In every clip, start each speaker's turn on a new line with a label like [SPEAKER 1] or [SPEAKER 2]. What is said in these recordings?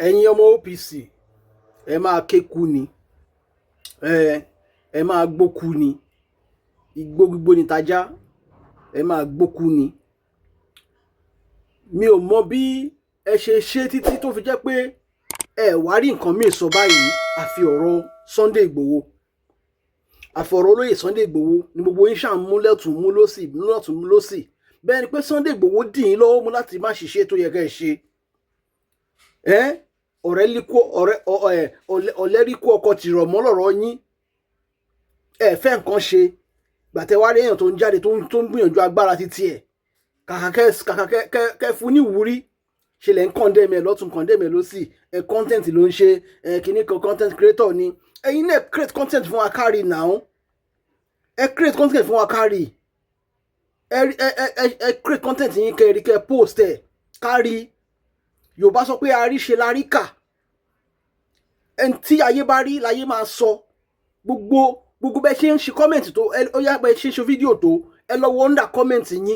[SPEAKER 1] ẹ̀yin ọmọ OPC ẹ máa kéku ni ẹ máa gbóku ni igbó gbígbó ni tajá ẹ máa gbóku ni. Mi ò mọ bí ẹ ṣe ṣe títí tó fi jẹ́ pé ẹ wá rí nǹkan míì sọ báyìí àfi ọ̀rọ̀ Sunday Igboho àfọ̀rọ̀ olóyè Sunday Igboho ni gbogbo yín ṣáà ń mú lẹ́tùn mú lọ́sì mú lọ́tùn mú lọ́sì bẹ́ẹ̀ ni pé Sunday Igboho dì yín lọ́wọ́ mú láti má ṣiṣẹ́ tó yẹ kẹ́ ẹ ṣe. Ọ̀lẹ́ríkú ọkọ̀ tìrọ̀ mọ́ lọ́rọ̀ yín ẹ fẹ́ nǹkan ṣe gbàtẹ́ wá rí èèyàn tó ń jáde tó ń gbìyànjú agbára títí ẹ̀ kàkà kẹ́ fún ní ìwúrí ṣe lẹ́ ń kọ́ndẹ̀mẹ̀ lọ́tún kọ́ndẹ̀mẹ̀ lọ́sì content ló ń ṣe kíní kan content creator ni ẹ̀yin náà create content fún wa kárí now ẹ create content fún wa kárí ẹ create content yín kẹ́rí kẹ́ post ẹ̀ kárí. Yorùbá sọ pé àríṣe láríkà ẹni tí ayé bá rí láyé máa sọ gbogbo bẹ́ẹ̀ ṣe ń ṣe comment tó ó yá bẹ́ẹ̀ ṣe ń ṣe fídíò tó ẹ lọ wo under comment yín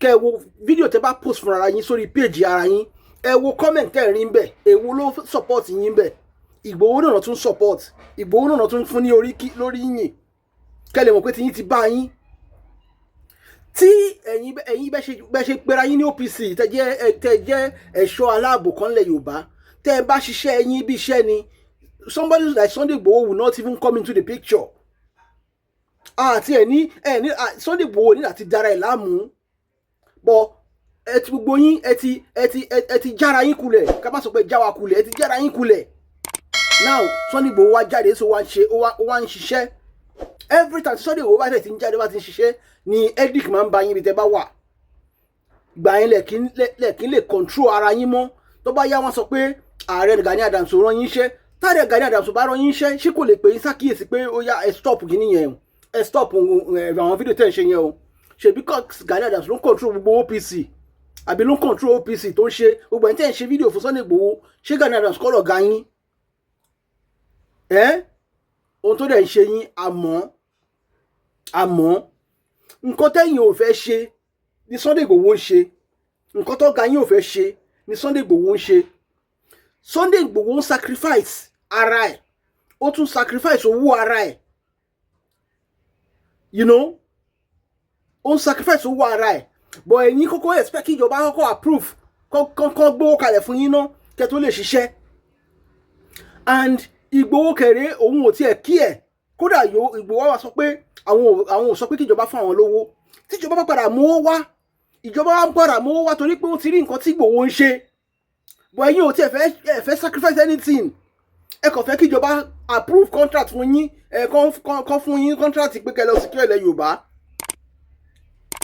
[SPEAKER 1] kẹ́ ẹ wo fídíò tẹ́ bá post fún ara yín sórí page ara yín ẹ wo comment tẹ́ ẹ rí ń bẹ̀ èwo ló support yín bẹ̀ Ìgbòho náà tún support Ìgbòho náà tún fún ní lórí yín kẹ́ lè mọ̀ pé tiyín ti bá yín tí ẹ̀yin bẹ́ ṣe pera yín ní OPC tẹ́ jẹ́ ẹ̀ṣọ́ aláàbò kan lẹ̀ Yorùbá tẹ́ ẹ bá ṣiṣẹ́ ẹ̀yin bí iṣẹ́ ni somebody like Sunday Igboho will not even come into the picture àti Sunday Igboho ní láti dára ẹ̀ láàmú bọ́ ẹ ti gbogbo yín ẹ ti jára yín kulẹ̀ ká má sọ pé jáwa kulẹ̀ ẹ ti jára yín kulẹ̀ now Sunday Igboho wá jáde so wá ń ṣiṣẹ́ every time Sunday Igboho bá tẹ̀ ti ń jáde bá ti ń ṣiṣẹ́ ni edic máa ń ba yín bí tẹ́ bá wà gbà yín lẹ́kìn lè control ara yín mọ́ tó bá yá wọn sọ pé ààrẹ Gani Adams rán yín iṣẹ́ táàrẹ Gani Adams bá rán yín iṣẹ́ ṣé kò lè pè yín sákìyèsí pé ó yá ẹ stop kìíní yẹn ẹ stop àwọn fídíò tẹ̀ ń ṣe yẹn o ṣebí Gani Adams ló ń control gbogbo OPC àbí ló ń control OPC tó ń ṣe gbogbo ẹni tẹ̀ ń ṣe fídíò fún Sunday Igboho ṣé Gani Adams kọ́ lọ̀gá yín ohun tó dẹ̀ ń ṣe yín àmọ́ nǹkan tẹ́yìn ò fẹ́ ṣe ni Sunday Igboho ń ṣe nǹkan tó ga yín ò fẹ́ ṣe ni Sunday Igboho ń ṣe Sunday Igboho ń sacrifice ara ẹ̀ ó tún sacrifice owó ara ẹ̀ ó ń sacrifice owó ara ẹ̀ but ẹ̀yin kọ́kọ́ expect kí ìjọba kọ́kọ́ approve kọ́kọ́ gbówó kalẹ̀ fún yín náà kẹ́ tó lè ṣiṣẹ́ and Igboho kẹrẹ òun ò tiẹ̀ kí ẹ̀ kódà Igboho wá sọ pé àwọn ò sọ pé kí ìjọba fún àwọn lówó tí ìjọba bá padà mówó wá ìjọba wá ń padà mówó wá torí pé ó ti rí nǹkan tí Igboho ń ṣe but ẹ̀yin ò tiẹ̀ fẹ́ sacrifice anything ẹ kàn fẹ́ kí ìjọba approve contract fún yín kàn fún yín contract pé kẹ́ lọ secure ilẹ̀ Yorùbá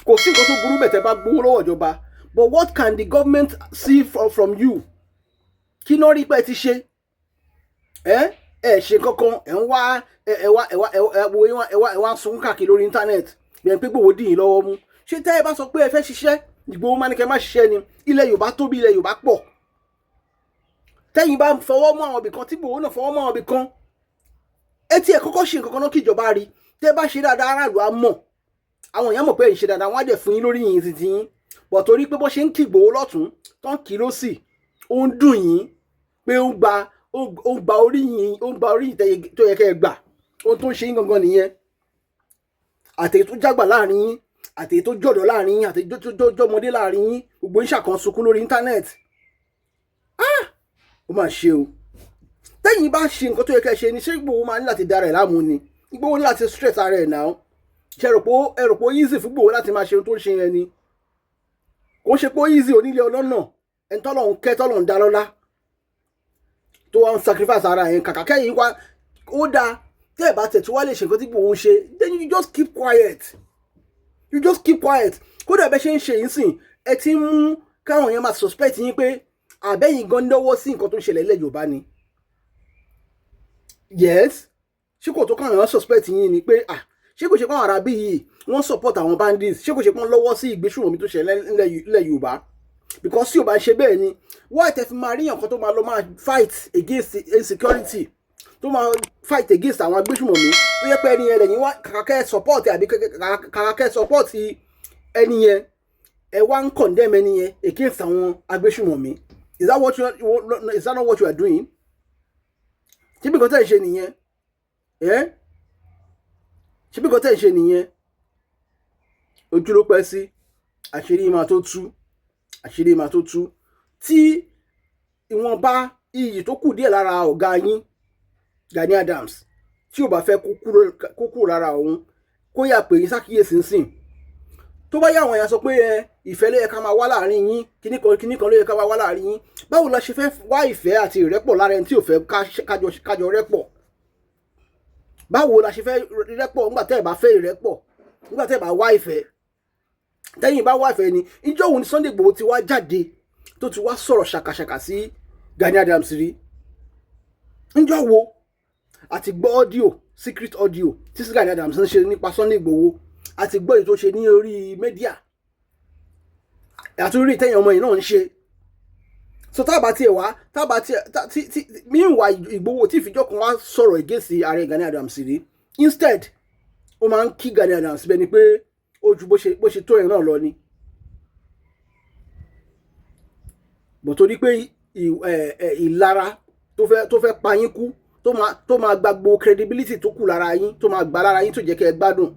[SPEAKER 1] kò sí nǹkan tó burú bẹ̀ tẹ́ bá gbówó lọ́wọ́ ìjọba but what can the government see from you kí náà rí pé ẹ ti ṣe ẹ ṣe kankan ẹ wá sunkún káàkiri lórí íńtánẹ́ẹ̀tì bẹ́ẹ̀ pé Igboho dì yín lọ́wọ́ mú ṣé tẹ́ ẹ bá sọ pé ẹ fẹ́ ṣiṣẹ́ Igboho máa ní kẹ́ má ṣiṣẹ́ ni ilẹ̀ Yorùbá tóbi ilẹ̀ Yorùbá pọ̀ tẹ́yìn bá fọwọ́ mọ́ àwọn ibìkan tí Igboho náà fọwọ́ mọ́ àwọn ibìkan ẹ tiẹ̀ kọ́kọ́ ṣe nǹkan kan náà kí ìjọba rí tẹ́ bá ṣe dáadáa aráàlú á mọ̀ àwọn èèyàn mọ̀ pé ìṣe dáadáa wọ́n á dẹ̀ fún yín lórí yìnyín títí yín bọ̀ torí pé bó ṣe ń kí Igboho lọ́tún tó ń kí lósì ó ń dùn yín pé ó ń gba orí yín tó yẹ kẹ́ ẹ gbà ohun tó ń ṣe yín gangan nìyẹn àtẹ̀yẹ tó jágbà láàrin yín àtẹ̀yẹ tó jọ̀dọ̀ láàrin yín àtẹ̀yẹ tó jọmọdé láàrin yín gbogbo ń ṣàkan sunkún lórí íńtánẹ́ẹ̀tì ó mà ṣe o tẹ́yìn bá ṣe nǹkan tó yẹ kẹ́ ẹ ṣe ni ṣé Igboho máa ní láti dára ẹ̀ láàmú ni Igboho ní láti stress ara ẹ̀ náà ṣe rò pé ó easy fún Igboho láti máa ṣe ohun tó ń ṣe yẹn ni kò ń ṣe pé ó easy onílé ọlọ́nà ẹni tọ́lọ́run kẹ́ tọ́lọ́run dá lọ́lá tó wá ń sacrifice ara yẹn kàkà kẹ́yìn wá ó dáa tẹ́ ẹ̀ bá tẹ̀ tó wá lè ṣe nǹkan tí Igboho ń ṣe then you just keep quiet kódà bẹ́ẹ̀ ṣe ń ṣe yín sìn ẹ ti ń mú káwọn èèyàn máa suspect yín pé àbẹ́yìn gan lọ́wọ́ sí nǹkan tó ń ṣẹlẹ̀ ilẹ̀ Yorùbá ni yes ṣé kò tó káwọn èèyàn suspect yín ni pé ṣé kò ṣe pé àwọn arábí yìí wọ́n support àwọn bandits ṣé kò ṣe pé wọ́n lọ́wọ́ sí ìgbésùnmọ̀mí tó ṣẹlẹ̀ ilẹ̀ Yorùbá because tí ò bá ṣe bẹ́ẹ̀ ni wọ́n àtẹ̀ fi máa rí nǹkan tó máa lọ máa fight against insecurity tó máa fight against àwọn agbésùnmọ̀mí tó yẹ pé ẹni yẹn lẹ́yìn wá kàkàkẹ́ support àbí kàkàkẹ́ support ẹni yẹn ẹ wá ń condemn ẹni yẹn against àwọn agbésùnmọ̀mí Is that what is that not what you are doing? Ṣé bí nǹkan tẹ́ ń ṣe nìyẹn? Ṣé bí nǹkan tẹ́ ń ṣe nìyẹn? Ojú ló pẹ́ sí, àṣírí máa tó tú, àṣírí máa tó tú. Tí ìwọ̀nba iyì tó kù díẹ̀ lára ọ̀gá yín Gani Adams tí ò bá fẹ́ kó kúrò lára òun, kó yà pé yín sákìyèsí nsìn. Tó bá yá àwọn èèyàn sọ pé ìfẹ́ ló yẹ ká máa wá láàrin yín, kíní kan ló yẹ ká máa wá láàrin yín, báwo la ṣe fẹ́ wá ìfẹ́ àti ìrẹ́pọ̀ lára ẹni tí ò fẹ́ kájọ rẹ́pọ̀? Báwo la ṣe fẹ́ rẹ́pọ̀ nígbà tẹ́ ẹ̀ bá fẹ́ ìrẹ́pọ̀, nígbà tẹ́ ẹ̀ bá wá ìfẹ́? Tẹ́yìn bá wá ìfẹ́ ni, ìjọ òun ni Sunday Igboho ti wá jáde tó ti wá sọ̀rọ̀ ṣàkàṣàkà sí Gani Adams rí? Ìjọ wo? Àti gbọ́ audio, secret audio tí Gani Adams ń ṣe nípa Sunday Igboho, àti gbọ́ èyí tó ṣe ní orí media, àti orí ìtẹ́yìn ọmọ yìí náà ń ṣe. So tábà tiẹ̀ wá, meanwhile Igboho tí ìfijọ́ kan wá sọ̀rọ̀ against ààrẹ Gani Adams rí. Instead ó máa ń kí Gani Adams bẹ́ẹ̀ ni pé ojú bó ṣe tó ẹ̀ náà lọ ni. bó torí pé ìlara tó fẹ́ pa yín kú, tó máa gba gbogbo credibility tó kù lára yín, tó máa gbà lára yín tó jẹ́ kẹ́ ẹ gbádùn,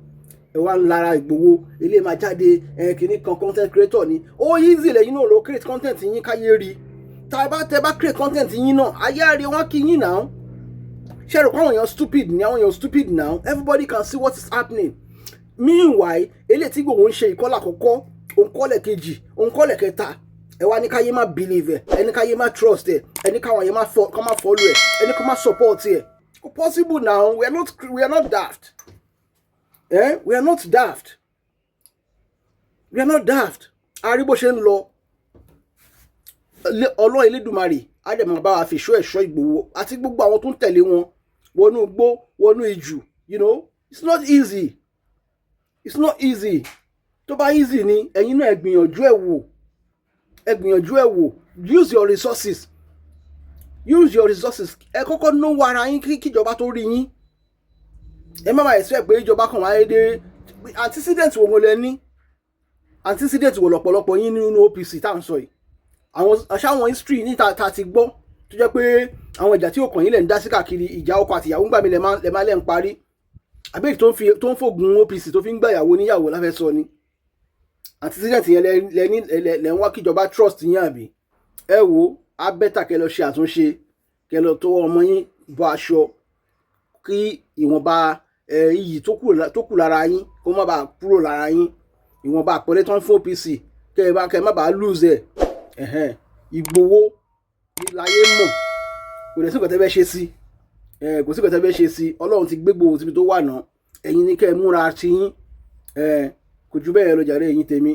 [SPEAKER 1] ẹ wá ń lára Ìgbòho ilé máa jáde kìíní kan content creator ni. Ó easy lẹ́yìn náà ló create content yín káyé rí. Tẹ́ bá create content yín náà ayé rí wọ́n kí yín náà. Ṣé rò pé àwọn èèyàn stupid ni? Àwọn èèyàn stupid now. Everybody can see what is happening. Meanwhile eléyìí tí Ìgbòho ń ṣe ìkọlà àkọ́kọ́, òǹkọ́lẹ̀ kejì, òǹkọ́lẹ̀ kẹta, ẹ wá ní káyé má believe ẹ, ẹni káyé má trust ẹ, ẹni káwọn yẹn má follow ẹ, ẹni kó má support ẹ. Possible now. We are not daft. We are not daft. We are not daft. Àrí bó ṣe ń lọ. Ọlọ́run Elédùmarè á dẹ̀ máa bá wa fi ẹ̀ṣọ́ Ìgbòho àti gbogbo àwọn tó ń tẹ̀lé wọn wọnú igbó, wọnú ijù. It's not easy. It's not easy. Tó bá easy ni ẹ̀yin náà ẹ gbìyànjú ẹ̀ wò. Ẹ gbìyànjú ẹ̀ wò. Use your resources. Use your resources. Ẹ kọ́kọ́ náwó ara yín kí ìjọba tó rí yín. Ẹ má máa expect pé ìjọba kan wáyé dé. Antecedent wo mo lẹ ní? Antecedent wo lọ́pọ̀lọpọ̀ yín nínú OPC tá à ń sọ yìí? Àwọn history ní ta ti gbọ́ tó jẹ́ pé àwọn ìjà tí ó kàn yín lẹ̀ ń dá sí káàkiri, ìjà ọkọ àti ìyàwó ńgbà mi lẹ̀ máa lẹ̀ ń parí. Àbẹ́ẹ̀kì tó ń fògùn OPC tó fi ń gbà ìyàwó níyàwó láfẹ́ sọ ni. Antecedent yẹn lẹ́ ń wá kíjọba trust yín àbí? Ẹ wo á bẹ́tà kẹ́ lọ ṣe àtúnṣe, kẹ́ lọ tó ọmọ yín bọ aṣọ kí ìwọ̀nba iyì tó kù lára yín kó má bàa kúrò lára yín. Ìwọ̀nba àpọ́nlé tó ń fún OPC kẹ́ má bàa lose ẹ̀. Ìgbòho láyé mọ̀, kò lè sí nǹkan tẹ́ fẹ́ ṣe sí. Kò sí nǹkan tẹ́ fẹ́ ṣe sí. Ọlọ́run ti gbé Ìgbòho síbi tó wà náà. Ẹ̀yin ní kẹ́ ẹ múra ti yín. Kò jù bẹ́ẹ̀ lọ jàre ẹ̀yin tèmi.